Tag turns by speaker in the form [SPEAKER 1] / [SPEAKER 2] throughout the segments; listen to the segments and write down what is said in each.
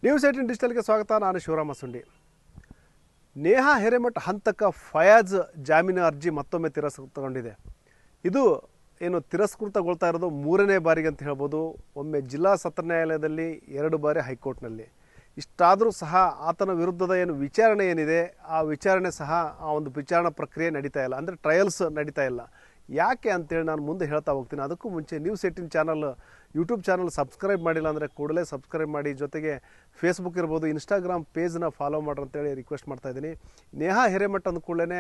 [SPEAKER 1] News 18 ಡಿಜಿಟಲ್ಗೆ ಸ್ವಾಗತ. ನಾನು ಶಿವರಾಮ ಸುಂಡಿ. ನೇಹಾ ಹಿರೇಮಠ ಹಂತಕ ಫಯಾಜ್ ಜಾಮೀನು ಅರ್ಜಿ ಮತ್ತೊಮ್ಮೆ ತಿರಸ್ಕೃತಗೊಂಡಿದೆ. ಇದು ಏನು ತಿರಸ್ಕೃತಗೊಳ್ತಾ ಇರೋದು ಮೂರನೇ ಬಾರಿಗೆ ಅಂತ ಹೇಳ್ಬೋದು. ಒಮ್ಮೆ ಜಿಲ್ಲಾ ಸತ್ರ ನ್ಯಾಯಾಲಯದಲ್ಲಿ, 2 ಬಾರಿ ಹೈಕೋರ್ಟ್ನಲ್ಲಿ. ಇಷ್ಟಾದರೂ ಸಹ ಆತನ ವಿರುದ್ಧದ ಏನು ವಿಚಾರಣೆ ಏನಿದೆ ಆ ವಿಚಾರಣೆ ಸಹ ಆ ಒಂದು ವಿಚಾರಣಾ ಪ್ರಕ್ರಿಯೆ ನಡೀತಾ ಇಲ್ಲ, ಅಂದರೆ ಟ್ರಯಲ್ಸ್ ನಡೀತಾ ಇಲ್ಲ. ಯಾಕೆ ಅಂತೇಳಿ ನಾನು ಮುಂದೆ ಹೇಳ್ತಾ ಹೋಗ್ತೀನಿ. ಅದಕ್ಕೂ ಮುಂಚೆ news 18 channel YouTube channel subscribe ಮಾಡಿಲ್ಲ ಅಂದರೆ ಕೂಡಲೇ ಸಬ್ಸ್ಕ್ರೈಬ್ ಮಾಡಿ. ಜೊತೆಗೆ ಫೇಸ್ಬುಕ್ ಇರ್ಬೋದು, ಇನ್ಸ್ಟಾಗ್ರಾಮ್ ಪೇಜ್ನ ಫಾಲೋ ಮಾಡ್ರಿ ಅಂತೇಳಿ ರಿಕ್ವೆಸ್ಟ್ ಮಾಡ್ತಾಯಿದ್ದೀನಿ. ನೇಹಾ ಹಿರೇಮಠ ಅಂದ ಕೂಡಲೇ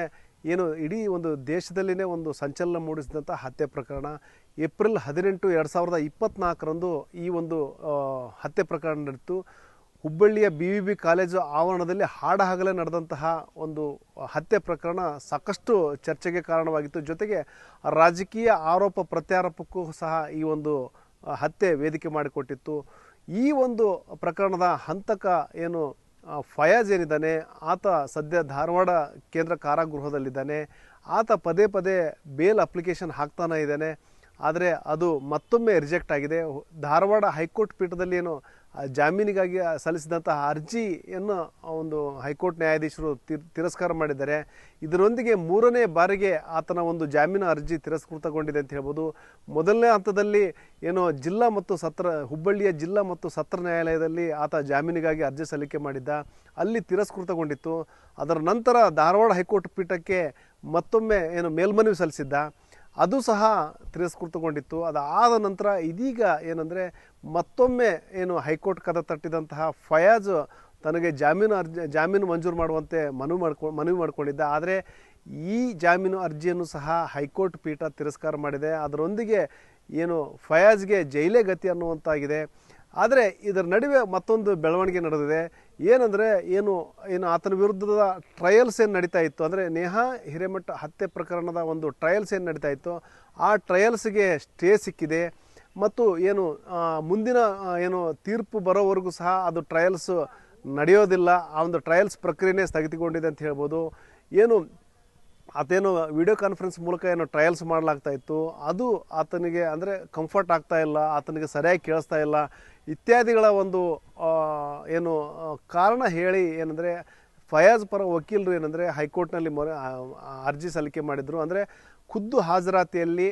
[SPEAKER 1] ಏನು ಇಡೀ ಒಂದು ದೇಶದಲ್ಲಿನೇ ಒಂದು ಸಂಚಲನ ಮೂಡಿಸಿದಂಥ ಹತ್ಯೆ ಪ್ರಕರಣ. ಏಪ್ರಿಲ್ 18, 2024ರಂದು ಈ ಒಂದು ಹತ್ಯೆ ಪ್ರಕರಣ ನಡೆಯಿತು. ಹುಬ್ಬಳ್ಳಿಯ BVB ಕಾಲೇಜು ಆವರಣದಲ್ಲಿ ಹಾಡಹಗಲೇ ನಡೆದಂತಹ ಒಂದು ಹತ್ಯೆ ಪ್ರಕರಣ ಸಾಕಷ್ಟು ಚರ್ಚೆಗೆ ಕಾರಣವಾಗಿತ್ತು. ಜೊತೆಗೆ ರಾಜಕೀಯ ಆರೋಪ ಪ್ರತ್ಯಾರೋಪಕ್ಕೂ ಸಹ ಈ ಒಂದು ಹತ್ಯೆ ವೇದಿಕೆ ಮಾಡಿಕೊಟ್ಟಿತ್ತು. ಈ ಒಂದು ಪ್ರಕರಣದ ಹಂತಕ ಏನು ಫಯಾಜ್ ಏನಿದ್ದಾನೆ, ಆತ ಸದ್ಯ ಧಾರವಾಡ ಕೇಂದ್ರ ಕಾರಾಗೃಹದಲ್ಲಿದ್ದಾನೆ. ಆತ ಪದೇ ಪದೇ ಬೇಲ್ ಅಪ್ಲಿಕೇಶನ್ ಹಾಕ್ತಾನೆ ಇದ್ದಾನೆ. ಆದರೆ ಅದು ಮತ್ತೊಮ್ಮೆ ರಿಜೆಕ್ಟ್ ಆಗಿದೆ. ಧಾರವಾಡ ಹೈಕೋರ್ಟ್ ಪೀಠದಲ್ಲಿ ಏನು ಜಾಮೀನಿಗಾಗಿ ಸಲ್ಲಿಸಿದಂತಹ ಅರ್ಜಿಯನ್ನು ಒಂದು ಹೈಕೋರ್ಟ್ ನ್ಯಾಯಾಧೀಶರು ತಿರಸ್ಕಾರ ಮಾಡಿದ್ದಾರೆ. ಇದರೊಂದಿಗೆ ಮೂರನೇ ಬಾರಿಗೆ ಆತನ ಒಂದು ಜಾಮೀನು ಅರ್ಜಿ ತಿರಸ್ಕೃತಗೊಂಡಿದೆ ಅಂತ ಹೇಳ್ಬೋದು. ಮೊದಲನೇ ಹಂತದಲ್ಲಿ ಏನು ಹುಬ್ಬಳ್ಳಿಯ ಜಿಲ್ಲಾ ಮತ್ತು ಸತ್ರ ನ್ಯಾಯಾಲಯದಲ್ಲಿ ಆತ ಜಾಮೀನಿಗಾಗಿ ಅರ್ಜಿ ಸಲ್ಲಿಕೆ ಮಾಡಿದ್ದ, ಅಲ್ಲಿ ತಿರಸ್ಕೃತಗೊಂಡಿತ್ತು. ಅದರ ನಂತರ ಧಾರವಾಡ ಹೈಕೋರ್ಟ್ ಪೀಠಕ್ಕೆ ಮತ್ತೊಮ್ಮೆ ಏನು ಮೇಲ್ಮನವಿ ಸಲ್ಲಿಸಿದ್ದ, ಅದು ಸಹ ತಿರಸ್ಕೃತಗೊಂಡಿತ್ತು. ಅದಾದ ನಂತರ ಇದೀಗ ಏನಂದರೆ ಮತ್ತೊಮ್ಮೆ ಏನು ಹೈಕೋರ್ಟ್ ಕದ ತಟ್ಟಿದಂತಹ ಫಯಾಜ್ ತನಗೆ ಜಾಮೀನು ಮಂಜೂರು ಮಾಡುವಂತೆ ಮನವಿ ಮಾಡಿಕೊಂಡಿದ್ದ. ಆದರೆ ಈ ಜಾಮೀನು ಅರ್ಜಿಯನ್ನು ಸಹ ಹೈಕೋರ್ಟ್ ಪೀಠ ತಿರಸ್ಕಾರ ಮಾಡಿದೆ. ಅದರೊಂದಿಗೆ ಏನು ಫಯಾಜ್ಗೆ ಜೈಲೇ ಗತಿ ಅನ್ನುವಂತಾಗಿದೆ. ಆದರೆ ಇದರ ನಡುವೆ ಮತ್ತೊಂದು ಬೆಳವಣಿಗೆ ನಡೆದಿದೆ. ಏನಂದರೆ ಏನು ಆತನ ವಿರುದ್ಧದ ಟ್ರಯಲ್ಸ್ ಏನು ನಡೀತಾ ಇತ್ತು, ಅಂದರೆ ನೇಹಾ ಹಿರೇಮಠ ಹತ್ಯೆ ಪ್ರಕರಣದ ಒಂದು ಟ್ರಯಲ್ಸ್ ಏನು ನಡೀತಾ ಇತ್ತು, ಆ ಟ್ರಯಲ್ಸ್ಗೆ ಸ್ಟೇ ಸಿಕ್ಕಿದೆ. ಮತ್ತು ಏನು ಮುಂದಿನ ಏನು ತೀರ್ಪು ಬರೋವರೆಗೂ ಸಹ ಅದು ಟ್ರಯಲ್ಸ್ ನಡೆಯೋದಿಲ್ಲ. ಆ ಒಂದು ಟ್ರಯಲ್ಸ್ ಪ್ರಕ್ರಿಯೆನೇ ಸ್ಥಗಿತಗೊಂಡಿದೆ ಅಂತ ಹೇಳ್ಬೋದು. ಆತೇನು ವಿಡಿಯೋ ಕಾನ್ಫರೆನ್ಸ್ ಮೂಲಕ ಏನು ಟ್ರಯಲ್ಸ್ ಮಾಡಲಾಗ್ತಾ ಇತ್ತು, ಅದು ಆತನಿಗೆ ಅಂದರೆ ಕಂಫರ್ಟ್ ಆಗ್ತಾ ಇಲ್ಲ, ಆತನಿಗೆ ಸರಿಯಾಗಿ ಕೇಳಿಸ್ತಾ ಇಲ್ಲ ಇತ್ಯಾದಿಗಳ ಒಂದು ಏನು ಕಾರಣ ಹೇಳಿ ಏನಂದರೆ ಫಯಾಜ್ ಪರ ವಕೀಲರು ಏನಂದರೆ ಹೈಕೋರ್ಟ್ನಲ್ಲಿ ಅರ್ಜಿ ಸಲ್ಲಿಕೆ ಮಾಡಿದರು. ಅಂದರೆ ಖುದ್ದು ಹಾಜರಾತಿಯಲ್ಲಿ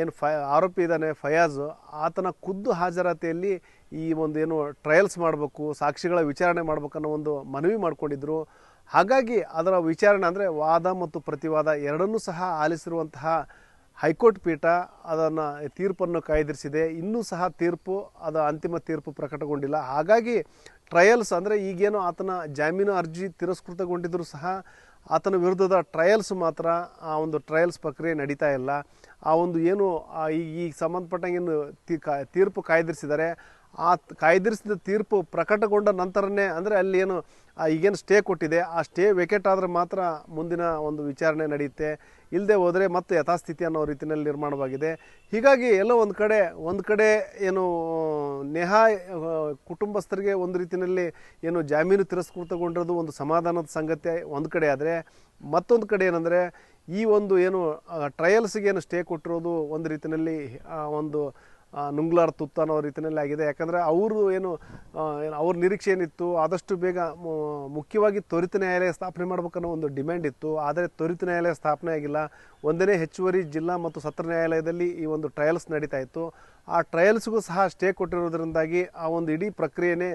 [SPEAKER 1] ಏನು ಆರೋಪಿ ಇದ್ದಾನೆ ಫಯಾಜ್, ಆತನ ಖುದ್ದು ಹಾಜರಾತಿಯಲ್ಲಿ ಈ ಒಂದು ಏನು ಟ್ರಯಲ್ಸ್ ಮಾಡಬೇಕು, ಸಾಕ್ಷಿಗಳ ವಿಚಾರಣೆ ಮಾಡಬೇಕನ್ನೋ ಒಂದು ಮನವಿ ಮಾಡಿಕೊಂಡಿದ್ರು. ಹಾಗಾಗಿ ಅದರ ವಿಚಾರಣೆ ಅಂದರೆ ವಾದ ಮತ್ತು ಪ್ರತಿವಾದ ಎರಡನ್ನೂ ಸಹ ಆಲಿಸಿರುವಂತಹ ಹೈಕೋರ್ಟ್ ಪೀಠ ಅದನ್ನು ತೀರ್ಪನ್ನು ಕಾಯ್ದಿರಿಸಿದೆ. ಇನ್ನೂ ಸಹ ಅಂತಿಮ ತೀರ್ಪು ಪ್ರಕಟಗೊಂಡಿಲ್ಲ. ಹಾಗಾಗಿ ಟ್ರಯಲ್ಸ್ ಅಂದರೆ ಈಗೇನು ಆತನ ಜಾಮೀನು ಅರ್ಜಿ ತಿರಸ್ಕೃತಗೊಂಡಿದ್ದರೂ ಸಹ ಆತನ ವಿರುದ್ಧದ ಟ್ರಯಲ್ಸ್ ಮಾತ್ರ ಆ ಒಂದು ಟ್ರಯಲ್ಸ್ ಪ್ರಕ್ರಿಯೆ ನಡೀತಾ ಇಲ್ಲ. ಆ ಒಂದು ಏನು ಈ ಸಂಬಂಧಪಟ್ಟಂಗೇನು ತೀರ್ಪು ಕಾಯ್ದಿರಿಸಿದ್ದಾರೆ, ಆ ಕಾಯ್ದಿರಿಸಿದ ತೀರ್ಪು ಪ್ರಕಟಗೊಂಡ ನಂತರನೇ ಅಂದರೆ ಅಲ್ಲಿ ಈಗೇನು ಸ್ಟೇ ಕೊಟ್ಟಿದೆ, ಆ ಸ್ಟೇ ವೇಕೆಟ್ ಆದರೆ ಮಾತ್ರ ಮುಂದಿನ ಒಂದು ವಿಚಾರಣೆ ನಡೆಯುತ್ತೆ. ಇಲ್ಲದೆ ಹೋದರೆ ಮತ್ತೆ ಯಥಾಸ್ಥಿತಿ ಅನ್ನೋ ರೀತಿಯಲ್ಲಿ ನಿರ್ಮಾಣವಾಗಿದೆ. ಹೀಗಾಗಿ ಎಲ್ಲೋ ಒಂದು ಕಡೆ ಏನು ನೇಹಾ ಕುಟುಂಬಸ್ಥರಿಗೆ ಒಂದು ರೀತಿಯಲ್ಲಿ ಏನು ಜಾಮೀನು ತಿರಸ್ಕೃತಗೊಂಡಿರೋದು ಒಂದು ಸಮಾಧಾನದ ಸಂಗತಿ ಒಂದು ಕಡೆ. ಆದರೆ ಮತ್ತೊಂದು ಕಡೆ ಏನಂದರೆ ಈ ಒಂದು ಏನು ಟ್ರಯಲ್ಸ್ಗೆ ಏನು ಸ್ಟೇ ಕೊಟ್ಟಿರೋದು ಒಂದು ರೀತಿಯಲ್ಲಿ ಒಂದು ನುಂಗ್ಲಾರ ತುತ್ತ ಅನ್ನೋ ರೀತಿಯಲ್ಲಿ ಆಗಿದೆ. ಯಾಕಂದರೆ ಅವ್ರ ನಿರೀಕ್ಷೆ ಏನಿತ್ತು, ಆದಷ್ಟು ಬೇಗ ಮುಖ್ಯವಾಗಿ ತ್ವರಿತ ನ್ಯಾಯಾಲಯ ಸ್ಥಾಪನೆ ಮಾಡ್ಬೇಕನ್ನೋ ಒಂದು ಡಿಮ್ಯಾಂಡ್ ಇತ್ತು. ಆದರೆ ತ್ವರಿತ ನ್ಯಾಯಾಲಯ ಸ್ಥಾಪನೆ ಆಗಿಲ್ಲ. 1ನೇ ಹೆಚ್ಚುವರಿ ಜಿಲ್ಲಾ ಮತ್ತು ಸತ್ರ ನ್ಯಾಯಾಲಯದಲ್ಲಿ ಈ ಒಂದು ಟ್ರಯಲ್ಸ್ ನಡೀತಾ ಇತ್ತು. ಆ ಟ್ರಯಲ್ಸ್ಗೂ ಸಹ ಸ್ಟೇ ಕೊಟ್ಟಿರೋದ್ರಿಂದಾಗಿ ಆ ಒಂದು ಇಡೀ ಪ್ರಕ್ರಿಯೆನೇ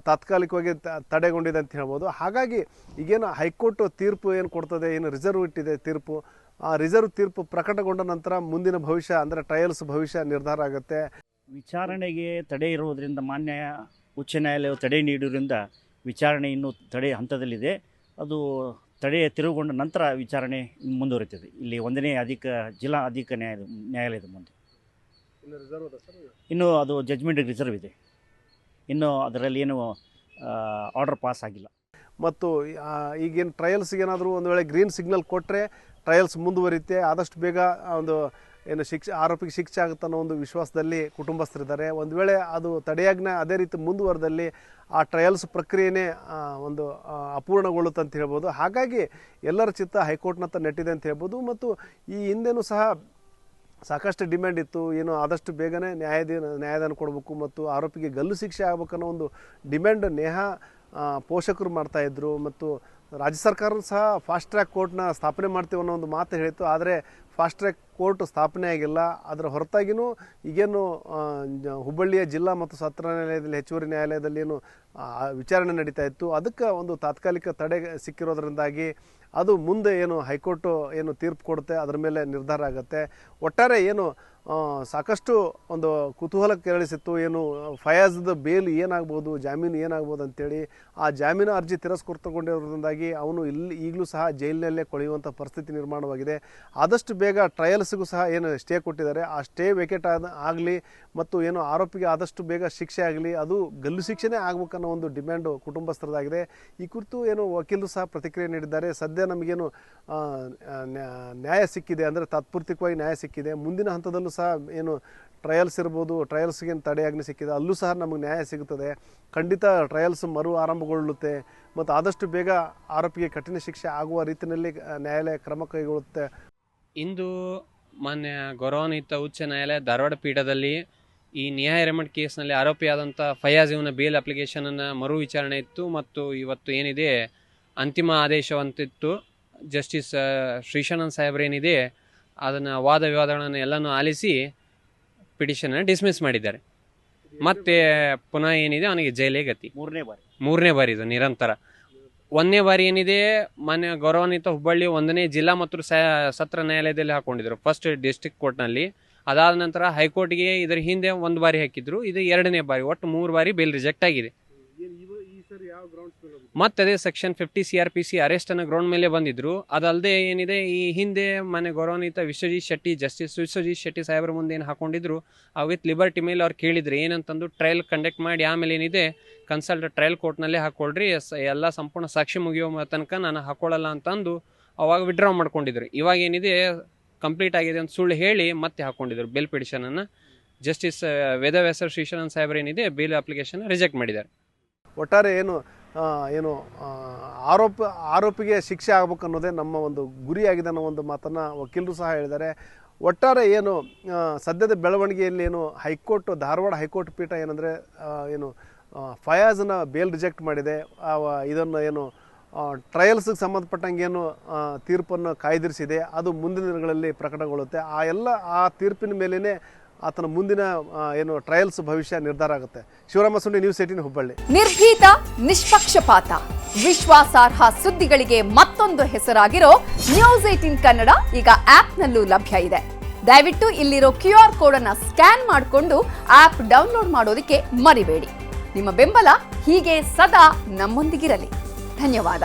[SPEAKER 1] ತಾತ್ಕಾಲಿಕವಾಗಿ ತಡೆಗೊಂಡಿದೆ ಅಂತ ಹೇಳ್ಬೋದು. ಹಾಗಾಗಿ ಈಗೇನು ಹೈಕೋರ್ಟ್ ತೀರ್ಪು ಏನು ಕೊಡ್ತದೆ, ಏನು ರಿಸರ್ವ್ ಇಟ್ಟಿದೆ ತೀರ್ಪು, ಆ ರಿಸರ್ವ್ ತೀರ್ಪು ಪ್ರಕಟಗೊಂಡ ನಂತರ ಮುಂದಿನ ಭವಿಷ್ಯ ಅಂದರೆ ಟ್ರಯಲ್ಸ್ ಭವಿಷ್ಯ ನಿರ್ಧಾರ ಆಗುತ್ತೆ.
[SPEAKER 2] ವಿಚಾರಣೆಗೆ ತಡೆ ಇರುವುದರಿಂದ ಮಾನ್ಯ ಉಚ್ಚ ನ್ಯಾಯಾಲಯವು ತಡೆ ನೀಡುವುದರಿಂದ ವಿಚಾರಣೆ ಇನ್ನೂ ತಡೆ ಹಂತದಲ್ಲಿದೆ. ಅದು ತಡೆ ತಿರುಗೊಂಡ ನಂತರ ವಿಚಾರಣೆ ಮುಂದುವರಿತದೆ ಇಲ್ಲಿ 1ನೇ ಜಿಲ್ಲಾ ಅಧಿಕ ನ್ಯಾಯಾಲಯದ ಮುಂದೆ. ಇನ್ನೂ ಅದು ಜಡ್ಜ್ಮೆಂಟ್ ರಿಸರ್ವ್ ಇದೆ. ಇನ್ನೂ ಅದರಲ್ಲಿ ಏನು ಆರ್ಡರ್ ಪಾಸ್ ಆಗಿಲ್ಲ.
[SPEAKER 1] ಮತ್ತು ಈಗೇನು ಟ್ರಯಲ್ಸ್ಗೆ ಏನಾದರೂ ಒಂದು ವೇಳೆ ಗ್ರೀನ್ ಸಿಗ್ನಲ್ ಕೊಟ್ಟರೆ ಟ್ರಯಲ್ಸ್ ಮುಂದುವರಿಯುತ್ತೆ. ಆದಷ್ಟು ಬೇಗ ಒಂದು ಆರೋಪಿಗೆ ಶಿಕ್ಷೆ ಆಗುತ್ತೆ ಅನ್ನೋ ಒಂದು ವಿಶ್ವಾಸದಲ್ಲಿ ಕುಟುಂಬಸ್ಥರಿದ್ದಾರೆ. ಒಂದು ವೇಳೆ ಅದು ತಡೆಯಾಜ್ಞೆ ಅದೇ ರೀತಿ ಮುಂದುವರೆದಲ್ಲಿ ಆ ಟ್ರಯಲ್ಸ್ ಪ್ರಕ್ರಿಯೆನೇ ಒಂದು ಅಪೂರ್ಣಗೊಳ್ಳುತ್ತೆ ಅಂತ ಹೇಳ್ಬೋದು. ಹಾಗಾಗಿ ಎಲ್ಲರ ಚಿತ್ತ ಹೈಕೋರ್ಟ್ನತ್ತ ನೆಟ್ಟಿದೆ ಅಂತ ಹೇಳ್ಬೋದು. ಮತ್ತು ಈ ಹಿಂದೆನೂ ಸಹ ಸಾಕಷ್ಟು ಡಿಮ್ಯಾಂಡ್ ಇತ್ತು. ಏನು ಆದಷ್ಟು ಬೇಗನೆ ನ್ಯಾಯದಾನ ಕೊಡಬೇಕು ಮತ್ತು ಆರೋಪಿಗೆ ಗಲ್ಲು ಶಿಕ್ಷೆ ಆಗಬೇಕನ್ನೋ ಒಂದು ಡಿಮ್ಯಾಂಡ್ ನೇಹಾ ಪೋಷಕರು ಮಾಡ್ತಾಯಿದ್ರು. ಮತ್ತು ರಾಜ್ಯ ಸರ್ಕಾರ ಸಹ ಫಾಸ್ಟ್ ಟ್ರ್ಯಾಕ್ ಕೋರ್ಟ್ನ ಸ್ಥಾಪನೆ ಮಾಡ್ತೀವಿ ಅನ್ನೋ ಒಂದು ಮಾತು ಹೇಳಿತ್ತು. ಆದರೆ ಫಾಸ್ಟ್ ಟ್ರ್ಯಾಕ್ ಕೋರ್ಟ್ ಸ್ಥಾಪನೆ ಆಗಿಲ್ಲ. ಅದರ ಹೊರತಾಗಿಯೂ ಈಗೇನು ಹುಬ್ಬಳ್ಳಿಯ ಜಿಲ್ಲಾ ಮತ್ತು ಸತ್ರ ನ್ಯಾಯಾಲಯದಲ್ಲಿ, ಹೆಚ್ಚುವರಿ ನ್ಯಾಯಾಲಯದಲ್ಲಿ ಏನು ವಿಚಾರಣೆ ನಡೀತಾ ಇತ್ತು, ಅದಕ್ಕೆ ಒಂದು ತಾತ್ಕಾಲಿಕ ತಡೆ ಸಿಕ್ಕಿರೋದ್ರಿಂದಾಗಿ ಅದು ಮುಂದೆ ಏನು ಹೈಕೋರ್ಟು ಏನು ತೀರ್ಪು ಕೊಡುತ್ತೆ ಅದರ ಮೇಲೆ ನಿರ್ಧಾರ ಆಗುತ್ತೆ. ಒಟ್ಟಾರೆ ಏನು ಸಾಕಷ್ಟು ಒಂದು ಕುತೂಹಲ ಕೆರಳಿಸಿತ್ತು. ಏನು ಫಯಾಜ್ದ ಬೇಲ್ ಏನಾಗ್ಬೋದು, ಜಾಮೀನು ಏನಾಗ್ಬೋದು ಅಂತೇಳಿ. ಆ ಜಾಮೀನು ಅರ್ಜಿ ತಿರಸ್ಕೃತಗೊಂಡಿರೋದ್ರಿಂದಾಗಿ ಅವನು ಈಗಲೂ ಸಹ ಜೈಲಿನಲ್ಲೇ ಕೊಳೆಯುವಂಥ ಪರಿಸ್ಥಿತಿ ನಿರ್ಮಾಣವಾಗಿದೆ. ಆದಷ್ಟು ಬೇಗ ಟ್ರಯಲ್ಸ್ಗೂ ಸಹ ಏನು ಸ್ಟೇ ಕೊಟ್ಟಿದ್ದಾರೆ, ಆ ಸ್ಟೇ ವೇಕೆಟ್ ಆಗಲಿ ಮತ್ತು ಏನು ಆರೋಪಿಗೆ ಆದಷ್ಟು ಬೇಗ ಶಿಕ್ಷೆ ಆಗಲಿ, ಅದು ಗಲ್ಲು ಶಿಕ್ಷೆನೇ ಆಗ್ಬೇಕನ್ನೋ ಒಂದು ಡಿಮ್ಯಾಂಡು ಕುಟುಂಬಸ್ಥರದಾಗಿದೆ. ಈ ಕುರಿತು ಏನು ವಕೀಲರು ಸಹ ಪ್ರತಿಕ್ರಿಯೆ ನೀಡಿದ್ದಾರೆ. ಸದ್ಯ ನಮಗೇನು ನ್ಯಾಯ ಸಿಕ್ಕಿದೆ, ಅಂದರೆ ತಾತ್ಪೂರ್ತಿಕವಾಗಿ ನ್ಯಾಯ ಸಿಕ್ಕಿದೆ. ಮುಂದಿನ ಹಂತದಲ್ಲೂ ಸಹ ಏನು ಟ್ರಯಲ್ಸ್ ಇರ್ಬೋದು, ಟ್ರಯಲ್ಸ್ಗೇನು ತಡೆಯಾಜ್ಞೆ ಸಿಕ್ಕಿದೆ, ಅಲ್ಲೂ ಸಹ ನಮಗೆ ನ್ಯಾಯ ಸಿಗುತ್ತದೆ. ಖಂಡಿತ ಟ್ರಯಲ್ಸ್ ಮರು ಆರಂಭಗೊಳ್ಳುತ್ತೆ ಮತ್ತು ಆದಷ್ಟು ಬೇಗ ಆರೋಪಿಗೆ ಕಠಿಣ ಶಿಕ್ಷೆ ಆಗುವ ರೀತಿಯಲ್ಲಿ ನ್ಯಾಯಾಲಯ ಕ್ರಮ ಕೈಗೊಳ್ಳುತ್ತೆ.
[SPEAKER 3] ಇಂದು ಮಾನ್ಯ ಗೌರವಾನ್ವಿತ ಉಚ್ಚ ನ್ಯಾಯಾಲಯ ಧಾರವಾಡ ಪೀಠದಲ್ಲಿ ಈ ನೇಹಾ ಹಿರೇಮಠ್ ಕೇಸ್ನಲ್ಲಿ ಆರೋಪಿಯಾದಂಥ ಫಯಾಜ್ ಇವನ ಬೇಲ್ ಅಪ್ಲಿಕೇಶನನ್ನು ಮರು ವಿಚಾರಣೆ ಇತ್ತು ಮತ್ತು ಇವತ್ತು ಏನಿದೆ ಅಂತಿಮ ಆದೇಶವಂತಿತ್ತು. ಜಸ್ಟಿಸ್ ಶ್ರೀಶಾನಂದ್ ಸಾಹೇಬ್ರೇನಿದೆ ಅದನ್ನು ವಾದ ವಿವಾದಗಳನ್ನು ಎಲ್ಲನೂ ಆಲಿಸಿ ಪಿಟಿಷನನ್ನು ಡಿಸ್ಮಿಸ್ ಮಾಡಿದ್ದಾರೆ. ಮತ್ತೆ ಪುನಃ ಏನಿದೆ ಅವನಿಗೆ ಜೈಲೇ ಗತಿ. ಮೂರನೇ ಬಾರಿ ಇದು ನಿರಂತರ. ಒಂದನೇ ಬಾರಿ ಏನಿದೆ ಮಾನ್ಯ ಗೌರವಾನ್ವಿತ ಹುಬ್ಬಳ್ಳಿ 1ನೇ ಜಿಲ್ಲಾ ಮತ್ತು ಸತ್ರ ನ್ಯಾಯಾಲಯದಲ್ಲಿ ಹಾಕೊಂಡಿದ್ರು, ಫಸ್ಟ್ ಡಿಸ್ಟ್ರಿಕ್ಟ್ ಕೋರ್ಟ್ನಲ್ಲಿ. ಅದಾದ ನಂತರ ಹೈಕೋರ್ಟ್ಗೆ ಇದರ ಹಿಂದೆ 1 ಬಾರಿ ಹಾಕಿದ್ರು, ಇದು 2ನೇ ಬಾರಿ. ಒಟ್ಟು 3 ಬಾರಿ ಬೇಲ್ ರಿಜೆಕ್ಟ್ ಆಗಿದೆ. ಮತ್ತೆ ಅದೇ ಸೆಕ್ಷನ್ 50 CRPC ಅರೆಸ್ಟ್ ಅನ್ನೋ ಗ್ರೌಂಡ್ ಮೇಲೆ ಬಂದಿದ್ರು. ಅದಲ್ಲದೆ ಏನಿದೆ ಈ ಹಿಂದೆ ಮನೆ ಗೌರವಾನ್ವಿತ ವಿಶ್ವಜಿತ್ ಶೆಟ್ಟಿ, ಜಸ್ಟಿಸ್ ವಿಶ್ವಜಿತ್ ಶೆಟ್ಟಿ ಸಾಹೇಬ್ರ ಮುಂದೆ ಏನು ಹಾಕೊಂಡಿದ್ರು, ಆ ವಿತ್ ಲಿಬರ್ಟಿ ಮೇಲೆ ಅವ್ರು ಕೇಳಿದ್ರು ಏನಂತಂದು ಟ್ರಯಲ್ ಕಂಡಕ್ಟ್ ಮಾಡಿ ಆಮೇಲೆ ಏನಿದೆ ಕನ್ಸಲ್ಟ್ ಟ್ರಯಲ್ ಕೋರ್ಟ್ನಲ್ಲೇ ಹಾಕೊಳ್ರಿ, ಎಲ್ಲ ಸಂಪೂರ್ಣ ಸಾಕ್ಷಿ ಮುಗಿಯೋ ತನಕ ನಾನು ಹಾಕೊಳ್ಳಲ್ಲ ಅಂತಂದು ಅವಾಗ ವಿಡ್ರಾ ಮಾಡ್ಕೊಂಡಿದ್ರು. ಇವಾಗ ಏನಿದೆ ಕಂಪ್ಲೀಟ್ ಆಗಿದೆ ಅಂತ ಸುಳ್ಳು ಹೇಳಿ ಮತ್ತೆ ಹಾಕೊಂಡಿದ್ರು ಬೇಲ್ ಪಿಟಿಷನನ್ನು. ಜಸ್ಟಿಸ್ ವೇದವ್ಯಾಸರ್ ಶ್ರೀಶಾನಂದ್ ಸಾಹೇಬ್ರು ಏನಿದೆ ಬೇಲ್ ಅಪ್ಲಿಕೇಶನ್ ರಿಜೆಕ್ಟ್ ಮಾಡಿದ್ದಾರೆ.
[SPEAKER 1] ಒಟ್ಟಾರೆ ಏನು ಆರೋಪಿಗೆ ಶಿಕ್ಷೆ ಆಗ್ಬೇಕು ಅನ್ನೋದೇ ನಮ್ಮ ಒಂದು ಗುರಿಯಾಗಿದೆ ಅನ್ನೋ ಒಂದು ಮಾತನ್ನು ವಕೀಲರು ಸಹ ಹೇಳಿದ್ದಾರೆ. ಒಟ್ಟಾರೆ ಏನು ಸದ್ಯದ ಬೆಳವಣಿಗೆಯಲ್ಲಿ ಏನು ಹೈಕೋರ್ಟ್, ಧಾರವಾಡ ಹೈಕೋರ್ಟ್ ಪೀಠ ಏನಂದರೆ ಏನು ಫಯಾಜ್ನ ಬೇಲ್ ರಿಜೆಕ್ಟ್ ಮಾಡಿದೆ. ಇದನ್ನು ಏನು ಟ್ರಯಲ್ಸ್ಗೆ ಸಂಬಂಧಪಟ್ಟಂಗೆ ಏನು ತೀರ್ಪನ್ನು ಕಾಯ್ದಿರಿಸಿದೆ, ಅದು ಮುಂದಿನ ದಿನಗಳಲ್ಲಿ ಪ್ರಕಟಗೊಳ್ಳುತ್ತೆ. ಆ ತೀರ್ಪಿನ ಮೇಲೇ ಆತನ ಮುಂದಿನ ಏನು ಟ್ರಯಲ್ಸ್ ಭವಿಷ್ಯ ನಿರ್ಧಾರ ಆಗುತ್ತೆ. ಶಿವರಾಮ ಸುಂಡಿ, ನ್ಯೂಸ್ 18 ಹುಬ್ಬಳ್ಳಿ.
[SPEAKER 4] ನಿರ್ಭೀತ, ನಿಷ್ಪಕ್ಷಪಾತ, ವಿಶ್ವಾಸಾರ್ಹ ಸುದ್ದಿಗಳಿಗೆ ಮತ್ತೊಂದು ಹೆಸರಾಗಿರೋ ನ್ಯೂಸ್ 18 ಕನ್ನಡ ಈಗ ಆಪ್ನಲ್ಲೂ ಲಭ್ಯ ಇದೆ. ದಯವಿಟ್ಟು ಇಲ್ಲಿರೋ QR ಕೋಡ್ ಅನ್ನ ಸ್ಕ್ಯಾನ್ ಮಾಡಿಕೊಂಡು ಆಪ್ ಡೌನ್ಲೋಡ್ ಮಾಡೋದಕ್ಕೆ ಮರಿಬೇಡಿ. ನಿಮ್ಮ ಬೆಂಬಲ ಹೀಗೆ ಸದಾ ನಮ್ಮೊಂದಿಗಿರಲಿ. ಧನ್ಯವಾದ.